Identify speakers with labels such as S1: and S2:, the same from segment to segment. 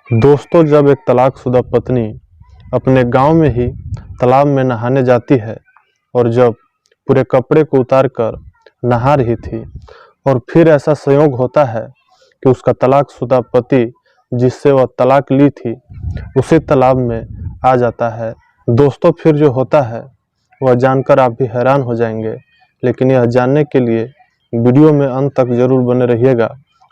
S1: दोस्तों, जब एक तलाकशुदा पत्नी अपने गांव में ही तालाब में नहाने जाती है और जब पूरे कपड़े को उतार कर नहा रही थी और फिर ऐसा संयोग होता है कि उसका तलाकशुदा पति जिससे वह तलाक ली थी उसी तालाब में आ जाता है। दोस्तों, फिर जो होता है वह जानकर आप भी हैरान हो जाएंगे, लेकिन यह जानने के लिए वीडियो में अंत तक जरूर बने रहिएगा।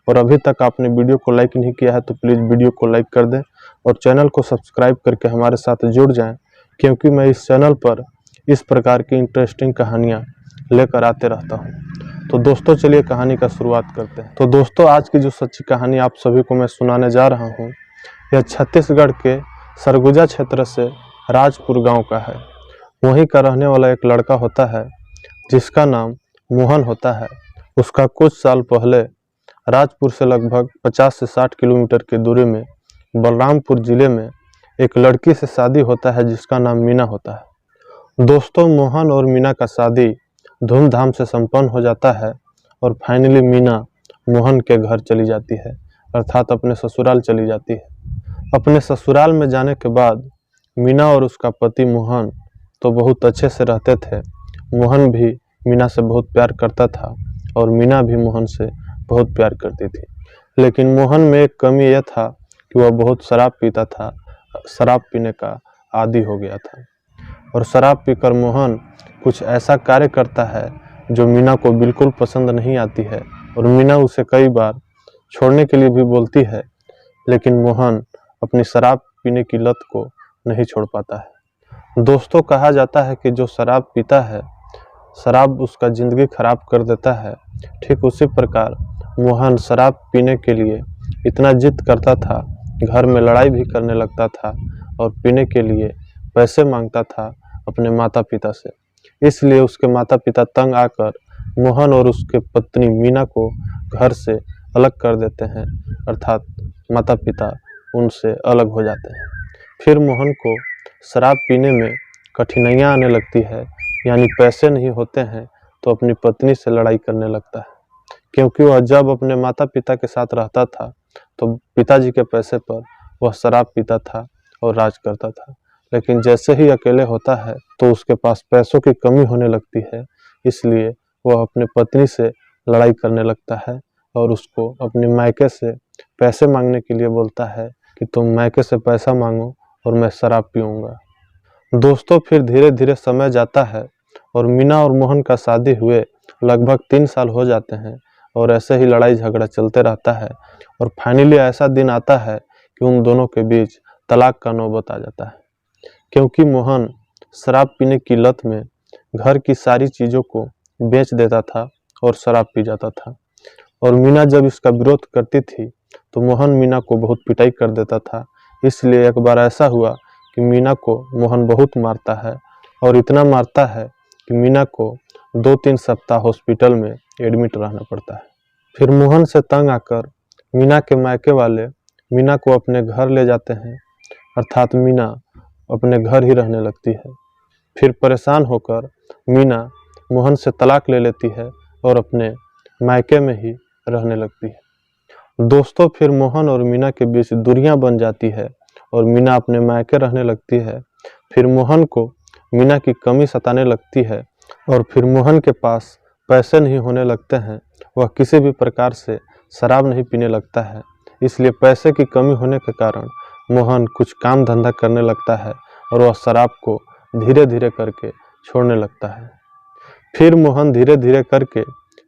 S1: और अभी तक आपने वीडियो को लाइक नहीं किया है तो प्लीज़ वीडियो को लाइक कर दें और चैनल को सब्सक्राइब करके हमारे साथ जुड़ जाएं, क्योंकि मैं इस चैनल पर इस प्रकार की इंटरेस्टिंग कहानियां लेकर आते रहता हूं। तो दोस्तों, चलिए कहानी का शुरुआत करते हैं। तो दोस्तों, आज की जो सच्ची कहानी आप सभी को मैं सुनाने जा रहा हूं, यह छत्तीसगढ़ के सरगुजा क्षेत्र से राजपुर गाँव का है। वहीं का रहने वाला एक लड़का होता है जिसका नाम मोहन होता है। उसका कुछ साल पहले राजपुर से लगभग 50 से 60 किलोमीटर की दूरी में बलरामपुर जिले में एक लड़की से शादी होता है जिसका नाम मीना होता है। दोस्तों, मोहन और मीना का शादी धूमधाम से संपन्न हो जाता है और फाइनली मीना मोहन के घर चली जाती है, अर्थात अपने ससुराल चली जाती है। अपने ससुराल में जाने के बाद मीना और उसका पति मोहन तो बहुत अच्छे से रहते थे। मोहन भी मीना से बहुत प्यार करता था और मीना भी मोहन से बहुत प्यार करती थी। लेकिन मोहन में एक कमी यह था कि वह बहुत शराब पीता था। शराब पीने का आदी हो गया था और शराब पीकर मोहन कुछ ऐसा कार्य करता है जो मीना को बिल्कुल पसंद नहीं आती है और मीना उसे कई बार छोड़ने के लिए भी बोलती है, लेकिन मोहन अपनी शराब पीने की लत को नहीं छोड़ पाता है। दोस्तों, कहा जाता है कि जो शराब पीता है, शराब उसका ज़िंदगी खराब कर देता है। ठीक उसी प्रकार मोहन शराब पीने के लिए इतना जिद करता था, घर में लड़ाई भी करने लगता था और पीने के लिए पैसे मांगता था अपने माता पिता से। इसलिए उसके माता पिता तंग आकर मोहन और उसके पत्नी मीना को घर से अलग कर देते हैं, अर्थात माता पिता उनसे अलग हो जाते हैं। फिर मोहन को शराब पीने में कठिनाइयाँ आने लगती है, यानी पैसे नहीं होते हैं तो अपनी पत्नी से लड़ाई करने लगता है, क्योंकि वह जब अपने माता पिता के साथ रहता था तो पिताजी के पैसे पर वह शराब पीता था और राज करता था। लेकिन जैसे ही अकेले होता है तो उसके पास पैसों की कमी होने लगती है, इसलिए वह अपने पत्नी से लड़ाई करने लगता है और उसको अपने मायके से पैसे मांगने के लिए बोलता है कि तुम मायके से पैसा मांगो और मैं शराब पीऊँगा। दोस्तों, फिर धीरे धीरे समय जाता है और मीना और मोहन का शादी हुए लगभग 3 साल हो जाते हैं और ऐसे ही लड़ाई झगड़ा चलते रहता है और फाइनली ऐसा दिन आता है कि उन दोनों के बीच तलाक का नौबत आ जाता है, क्योंकि मोहन शराब पीने की लत में घर की सारी चीज़ों को बेच देता था और शराब पी जाता था। और मीना जब इसका विरोध करती थी तो मोहन मीना को बहुत पिटाई कर देता था। इसलिए एक बार ऐसा हुआ कि मीना को मोहन बहुत मारता है और इतना मारता है कि मीना को 2-3 सप्ताह हॉस्पिटल में एडमिट रहना पड़ता है। फिर मोहन से तंग आकर मीना के मायके वाले मीना को अपने घर ले जाते हैं, अर्थात मीना अपने घर ही रहने लगती है। फिर परेशान होकर मीना मोहन से तलाक ले लेती है और अपने मायके में ही रहने लगती है। दोस्तों, फिर मोहन और मीना के बीच दूरियां बन जाती है और मीना अपने मायके रहने लगती है। फिर मोहन को मीना की कमी सताने लगती है और फिर मोहन के पास पैसे नहीं होने लगते हैं। वह किसी भी प्रकार से शराब नहीं पीने लगता है, इसलिए पैसे की कमी होने के कारण मोहन कुछ काम धंधा करने लगता है और वह शराब को धीरे धीरे करके छोड़ने लगता है। फिर मोहन धीरे धीरे करके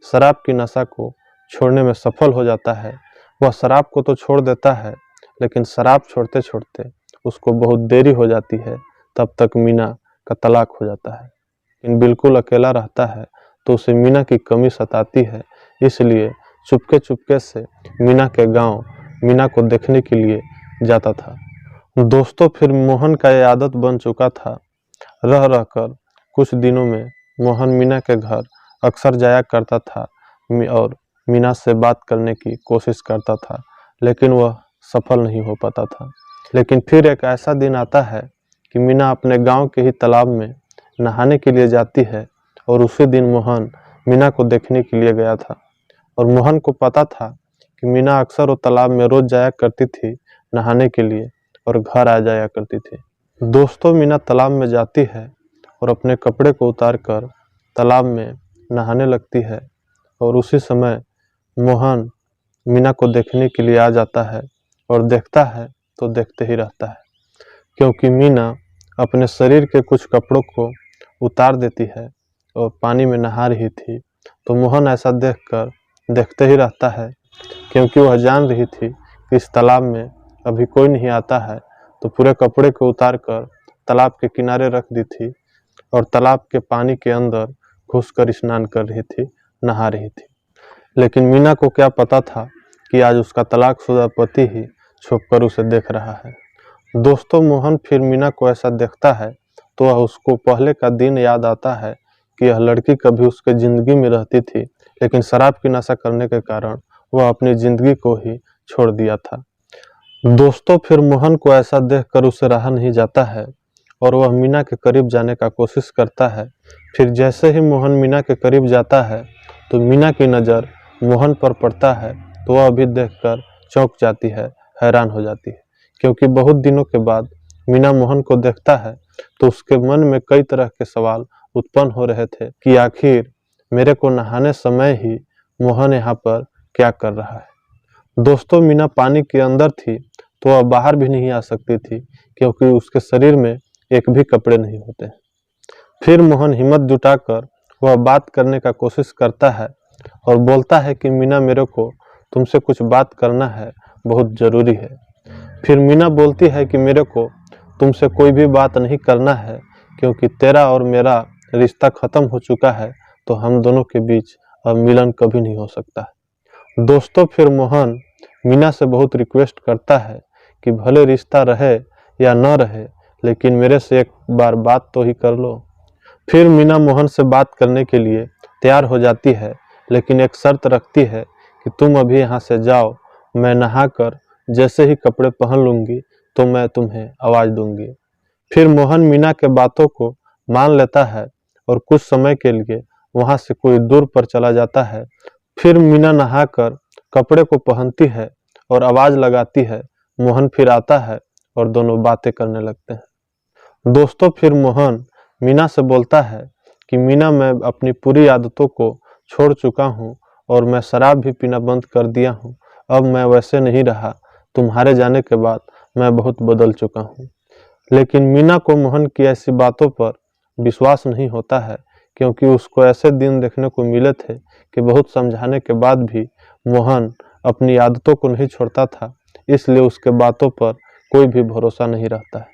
S1: शराब की नशा को छोड़ने में सफल हो जाता है। वह शराब को तो छोड़ देता है, लेकिन शराब छोड़ते छोड़ते उसको बहुत देरी हो जाती है। तब तक मीना का तलाक हो जाता है, लेकिन बिल्कुल अकेला रहता है तो उसे मीना की कमी सताती है। इसलिए चुपके चुपके से मीना के गांव मीना को देखने के लिए जाता था। दोस्तों, फिर मोहन का ये आदत बन चुका था। रह रहकर कुछ दिनों में मोहन मीना के घर अक्सर जाया करता था और मीना से बात करने की कोशिश करता था, लेकिन वह सफल नहीं हो पाता था। लेकिन फिर एक ऐसा दिन आता है कि मीना अपने गांव के ही तालाब में नहाने के लिए जाती है और उसी दिन मोहन मीना को देखने के लिए गया था। और मोहन को पता था कि मीना अक्सर वो तालाब में रोज जाया करती थी, नहाने के लिए और घर आ जाया करती थी। दोस्तों, मीना तालाब में जाती है और अपने कपड़े को उतार कर तालाब में नहाने लगती है और उसी समय मोहन मीना को देखने के लिए आ जाता है और देखता है तो देखते ही रहता है, क्योंकि मीना अपने शरीर के कुछ कपड़ों को उतार देती है और पानी में नहा रही थी। तो मोहन ऐसा देखकर देखते ही रहता है, क्योंकि वह जान रही थी कि इस तालाब में अभी कोई नहीं आता है। तो पूरे कपड़े को उतार कर तालाब के किनारे रख दी थी और तालाब के पानी के अंदर घुसकर स्नान कर रही थी, नहा रही थी। लेकिन मीना को क्या पता था कि आज उसका तलाकशुदा पति ही छुपकर उसे देख रहा है। दोस्तों, मोहन फिर मीना को ऐसा देखता है तो वह उसको पहले का दिन याद आता है कि यह लड़की कभी उसके ज़िंदगी में रहती थी, लेकिन शराब की नशा करने के कारण वह अपनी ज़िंदगी को ही छोड़ दिया था। दोस्तों, फिर मोहन को ऐसा देखकर उसे रहा नहीं जाता है और वह मीना के करीब जाने का कोशिश करता है। फिर जैसे ही मोहन मीना के करीब जाता है तो मीना की नज़र मोहन पर पड़ता है तो वह भी देखकर चौंक जाती है, हैरान हो जाती है, क्योंकि बहुत दिनों के बाद मीना मोहन को देखता है तो उसके मन में कई तरह के सवाल उत्पन्न हो रहे थे कि आखिर मेरे को नहाने समय ही मोहन यहाँ पर क्या कर रहा है। दोस्तों, मीना पानी के अंदर थी तो वह बाहर भी नहीं आ सकती थी, क्योंकि उसके शरीर में एक भी कपड़े नहीं होते। फिर मोहन हिम्मत जुटाकर वह बात करने का कोशिश करता है और बोलता है कि मीना, मेरे को तुमसे कुछ बात करना है, बहुत ज़रूरी है। फिर मीना बोलती है कि मेरे को तुमसे कोई भी बात नहीं करना है, क्योंकि तेरा और मेरा रिश्ता ख़त्म हो चुका है, तो हम दोनों के बीच अब मिलन कभी नहीं हो सकता। दोस्तों, फिर मोहन मीना से बहुत रिक्वेस्ट करता है कि भले रिश्ता रहे या न रहे, लेकिन मेरे से एक बार बात तो ही कर लो। फिर मीना मोहन से बात करने के लिए तैयार हो जाती है, लेकिन एक शर्त रखती है कि तुम अभी यहाँ से जाओ, मैं नहाकर जैसे ही कपड़े पहन लूँगी तो मैं तुम्हें आवाज़ दूँगी। फिर मोहन मीना के बातों को मान लेता है और कुछ समय के लिए वहाँ से कोई दूर पर चला जाता है। फिर मीना नहाकर कपड़े को पहनती है और आवाज़ लगाती है। मोहन फिर आता है और दोनों बातें करने लगते हैं। दोस्तों, फिर मोहन मीना से बोलता है कि मीना, मैं अपनी पूरी आदतों को छोड़ चुका हूँ और मैं शराब भी पीना बंद कर दिया हूँ। अब मैं वैसे नहीं रहा, तुम्हारे जाने के बाद मैं बहुत बदल चुका हूँ। लेकिन मीना को मोहन की ऐसी बातों पर विश्वास नहीं होता है, क्योंकि उसको ऐसे दिन देखने को मिले थे कि बहुत समझाने के बाद भी मोहन अपनी आदतों को नहीं छोड़ता था, इसलिए उसके बातों पर कोई भी भरोसा नहीं रहता है।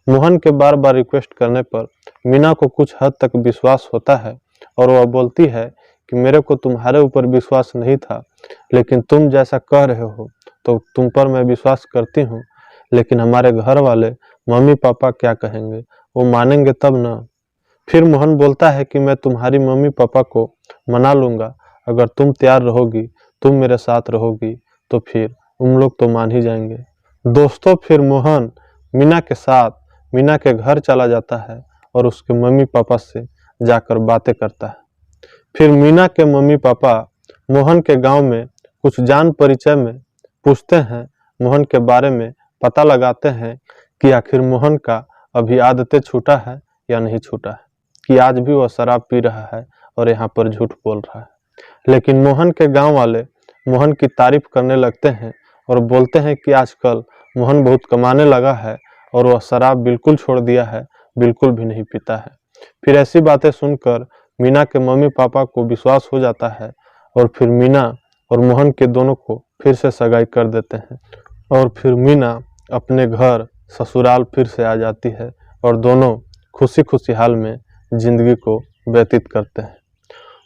S1: मोहन के बार बार रिक्वेस्ट करने पर मीना को कुछ हद तक विश्वास होता है और वह बोलती है कि मेरे को तुम्हारे ऊपर विश्वास नहीं था, लेकिन तुम जैसा कह रहे हो तो तुम पर मैं विश्वास करती हूँ, लेकिन हमारे घर वाले मम्मी पापा क्या कहेंगे, वो मानेंगे तब ना। फिर मोहन बोलता है कि मैं तुम्हारी मम्मी पापा को मना लूँगा, अगर तुम तैयार रहोगी, तुम मेरे साथ रहोगी, तो फिर उन लोग तो मान ही जाएंगे। दोस्तों, फिर मोहन मीना के साथ मीना के घर चला जाता है और उसके मम्मी पापा से जाकर बातें करता है। फिर मीना के मम्मी पापा मोहन के गांव में कुछ जान परिचय में पूछते हैं, मोहन के बारे में पता लगाते हैं कि आखिर मोहन का अभी आदतें छूटा है या नहीं छूटा है, कि आज भी वह शराब पी रहा है और यहाँ पर झूठ बोल रहा है। लेकिन मोहन के गांव वाले मोहन की तारीफ करने लगते हैं और बोलते हैं कि आजकल मोहन बहुत कमाने लगा है और वह शराब बिल्कुल छोड़ दिया है, बिल्कुल भी नहीं पीता है। फिर ऐसी बातें सुनकर मीना के मम्मी पापा को विश्वास हो जाता है और फिर मीना और मोहन के दोनों को फिर से सगाई कर देते हैं और फिर मीना अपने घर ससुराल फिर से आ जाती है और दोनों खुशी खुशी हाल में जिंदगी को व्यतीत करते हैं।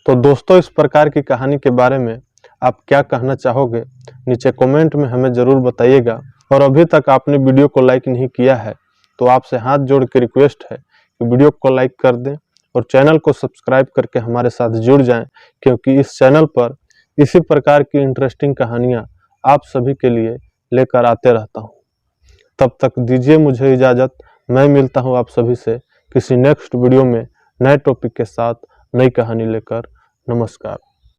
S1: तो दोस्तों, इस प्रकार की कहानी के बारे में आप क्या कहना चाहोगे, नीचे कमेंट में हमें ज़रूर बताइएगा। और अभी तक आपने वीडियो को लाइक नहीं किया है तो आपसे हाथ जोड़ के रिक्वेस्ट है कि वीडियो को लाइक कर दें और चैनल को सब्सक्राइब करके हमारे साथ जुड़ जाएं, क्योंकि इस चैनल पर इसी प्रकार की इंटरेस्टिंग कहानियां आप सभी के लिए लेकर आते रहता हूं। तब तक दीजिए मुझे इजाज़त। मैं मिलता हूं आप सभी से किसी नेक्स्ट वीडियो में नए टॉपिक के साथ, नई कहानी लेकर। नमस्कार।